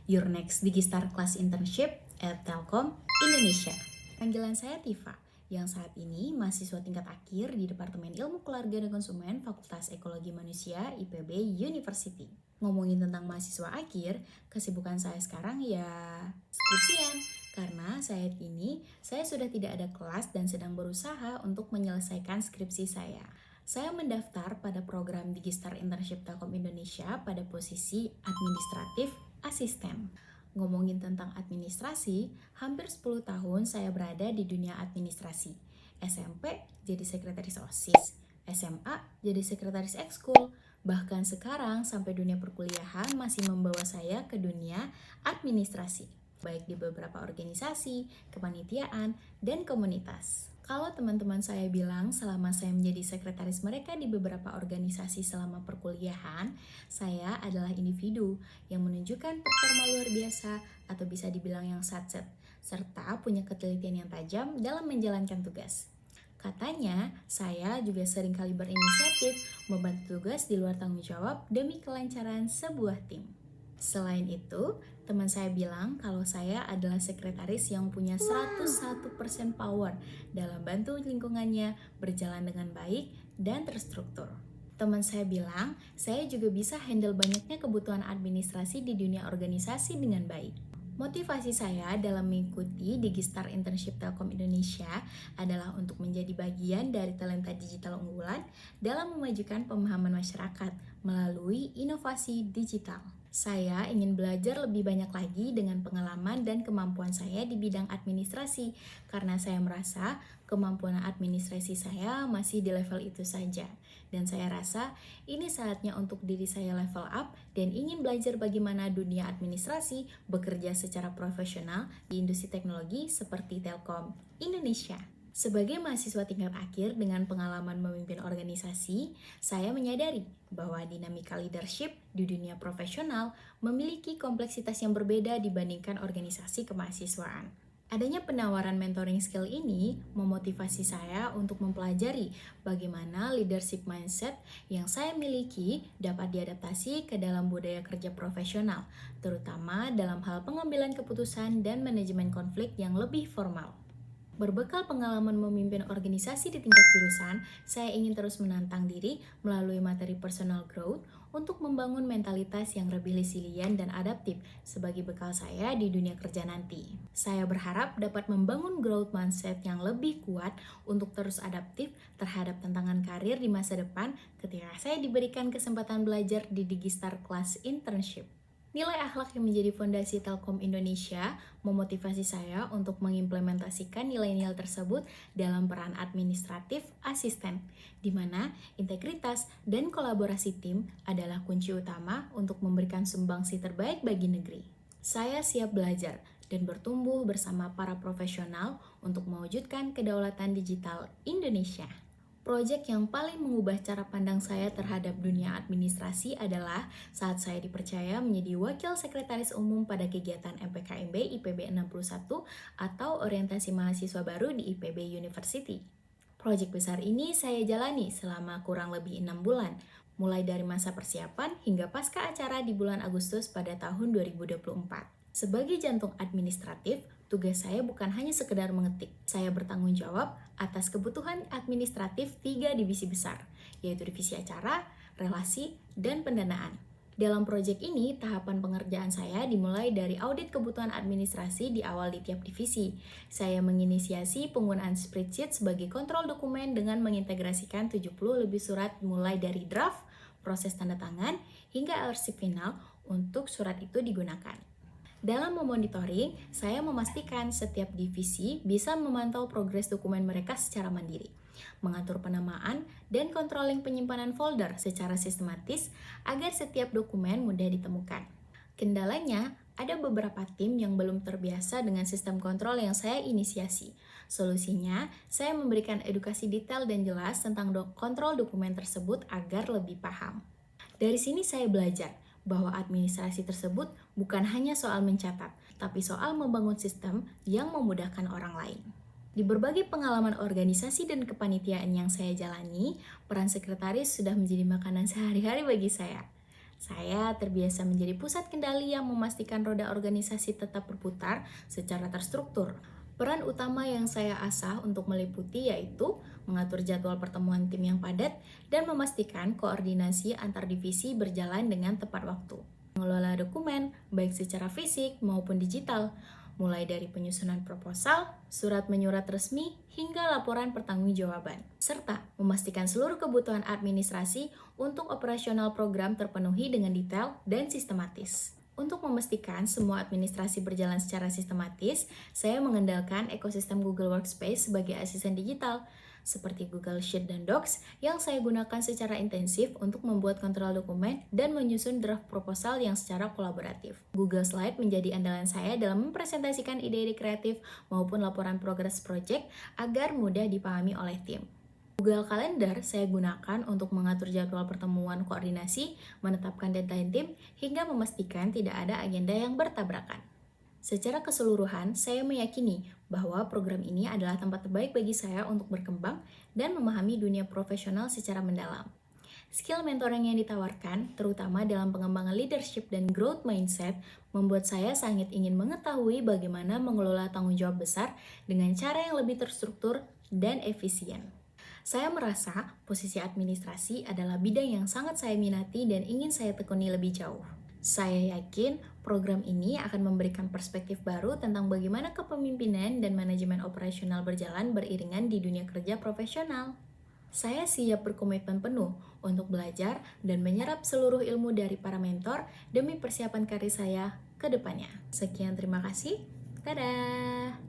your next Digistar Class Internship at Telkom Indonesia. Panggilan saya Tifa, yang saat ini mahasiswa tingkat akhir di Departemen Ilmu Keluarga dan Konsumen Fakultas Ekologi Manusia IPB University. Ngomongin tentang mahasiswa akhir, kesibukan saya sekarang ya skripsian. Karena saat ini saya sudah tidak ada kelas dan sedang berusaha untuk menyelesaikan skripsi saya. Saya mendaftar pada program Digistar Internship Telkom Indonesia pada posisi administratif asisten. Ngomongin tentang administrasi, hampir 10 tahun saya berada di dunia administrasi. SMP jadi sekretaris OSIS, SMA jadi sekretaris ekskul, bahkan sekarang sampai dunia perkuliahan masih membawa saya ke dunia administrasi, baik di beberapa organisasi, kepanitiaan, dan komunitas. Kalau teman-teman saya bilang selama saya menjadi sekretaris mereka di beberapa organisasi selama perkuliahan, saya adalah individu yang menunjukkan performa luar biasa atau bisa dibilang yang satset, serta punya ketelitian yang tajam dalam menjalankan tugas. Katanya, saya juga seringkali berinisiatif membantu tugas di luar tanggung jawab demi kelancaran sebuah tim. Selain itu, teman saya bilang kalau saya adalah sekretaris yang punya 101% power dalam bantu lingkungannya berjalan dengan baik dan terstruktur. Teman saya bilang, saya juga bisa handle banyaknya kebutuhan administrasi di dunia organisasi dengan baik. Motivasi saya dalam mengikuti Digistar Internship Telkom Indonesia adalah untuk menjadi bagian dari talenta digital unggulan dalam memajukan pemahaman masyarakat melalui inovasi digital. Saya ingin belajar lebih banyak lagi dengan pengalaman dan kemampuan saya di bidang administrasi, karena saya merasa kemampuan administrasi saya masih di level itu saja. Dan saya rasa ini saatnya untuk diri saya level up dan ingin belajar bagaimana dunia administrasi bekerja secara profesional di industri teknologi seperti Telkom Indonesia. Sebagai mahasiswa tingkat akhir dengan pengalaman memimpin organisasi, saya menyadari bahwa dinamika leadership di dunia profesional memiliki kompleksitas yang berbeda dibandingkan organisasi kemahasiswaan. Adanya penawaran mentoring skill ini memotivasi saya untuk mempelajari bagaimana leadership mindset yang saya miliki dapat diadaptasi ke dalam budaya kerja profesional, terutama dalam hal pengambilan keputusan dan manajemen konflik yang lebih formal. Berbekal pengalaman memimpin organisasi di tingkat jurusan, saya ingin terus menantang diri melalui materi personal growth untuk membangun mentalitas yang lebih resilient dan adaptif sebagai bekal saya di dunia kerja nanti. Saya berharap dapat membangun growth mindset yang lebih kuat untuk terus adaptif terhadap tantangan karir di masa depan ketika saya diberikan kesempatan belajar di Digistar Class Internship. Nilai akhlak yang menjadi fondasi Telkom Indonesia memotivasi saya untuk mengimplementasikan nilai-nilai tersebut dalam peran administratif asisten, di mana integritas dan kolaborasi tim adalah kunci utama untuk memberikan sumbangsi terbaik bagi negeri. Saya siap belajar dan bertumbuh bersama para profesional untuk mewujudkan kedaulatan digital Indonesia. Proyek yang paling mengubah cara pandang saya terhadap dunia administrasi adalah saat saya dipercaya menjadi Wakil Sekretaris Umum pada kegiatan MPKMB IPB 61 atau Orientasi Mahasiswa Baru di IPB University. Proyek besar ini saya jalani selama kurang lebih 6 bulan, mulai dari masa persiapan hingga pasca acara di bulan Agustus pada tahun 2024. Sebagai jantung administratif, tugas saya bukan hanya sekedar mengetik. Saya bertanggung jawab atas kebutuhan administratif 3 divisi besar, yaitu divisi acara, relasi, dan pendanaan. Dalam proyek ini, tahapan pengerjaan saya dimulai dari audit kebutuhan administrasi di awal di tiap divisi. Saya menginisiasi penggunaan spreadsheet sebagai kontrol dokumen dengan mengintegrasikan 70 lebih surat mulai dari draft, proses tanda tangan, hingga arsip final untuk surat itu digunakan. Dalam memonitoring, saya memastikan setiap divisi bisa memantau progres dokumen mereka secara mandiri, mengatur penamaan, dan controlling penyimpanan folder secara sistematis agar setiap dokumen mudah ditemukan. Kendalanya, ada beberapa tim yang belum terbiasa dengan sistem kontrol yang saya inisiasi. Solusinya, saya memberikan edukasi detail dan jelas tentang kontrol dokumen tersebut agar lebih paham. Dari sini saya belajar bahwa administrasi tersebut bukan hanya soal mencatat, tapi soal membangun sistem yang memudahkan orang lain. Di berbagai pengalaman organisasi dan kepanitiaan yang saya jalani, peran sekretaris sudah menjadi makanan sehari-hari bagi saya. Saya terbiasa menjadi pusat kendali yang memastikan roda organisasi tetap berputar secara terstruktur. Peran utama yang saya asah untuk meliputi yaitu mengatur jadwal pertemuan tim yang padat dan memastikan koordinasi antar divisi berjalan dengan tepat waktu. Mengelola dokumen, baik secara fisik maupun digital, mulai dari penyusunan proposal, surat menyurat resmi, hingga laporan pertanggungjawaban, serta memastikan seluruh kebutuhan administrasi untuk operasional program terpenuhi dengan detail dan sistematis. Untuk memastikan semua administrasi berjalan secara sistematis, saya mengandalkan ekosistem Google Workspace sebagai asisten digital, seperti Google Sheet dan Docs yang saya gunakan secara intensif untuk membuat kontrol dokumen dan menyusun draft proposal yang secara kolaboratif. Google Slide menjadi andalan saya dalam mempresentasikan ide-ide kreatif maupun laporan progres project agar mudah dipahami oleh tim. Google Calendar saya gunakan untuk mengatur jadwal pertemuan koordinasi, menetapkan deadline tim, hingga memastikan tidak ada agenda yang bertabrakan. Secara keseluruhan, saya meyakini bahwa program ini adalah tempat terbaik bagi saya untuk berkembang dan memahami dunia profesional secara mendalam. Skill mentoring yang ditawarkan, terutama dalam pengembangan leadership dan growth mindset, membuat saya sangat ingin mengetahui bagaimana mengelola tanggung jawab besar dengan cara yang lebih terstruktur dan efisien. Saya merasa posisi administrasi adalah bidang yang sangat saya minati dan ingin saya tekuni lebih jauh. Saya yakin program ini akan memberikan perspektif baru tentang bagaimana kepemimpinan dan manajemen operasional berjalan beriringan di dunia kerja profesional. Saya siap berkomitmen penuh untuk belajar dan menyerap seluruh ilmu dari para mentor demi persiapan karir saya ke depannya. Sekian, terima kasih. Dadah!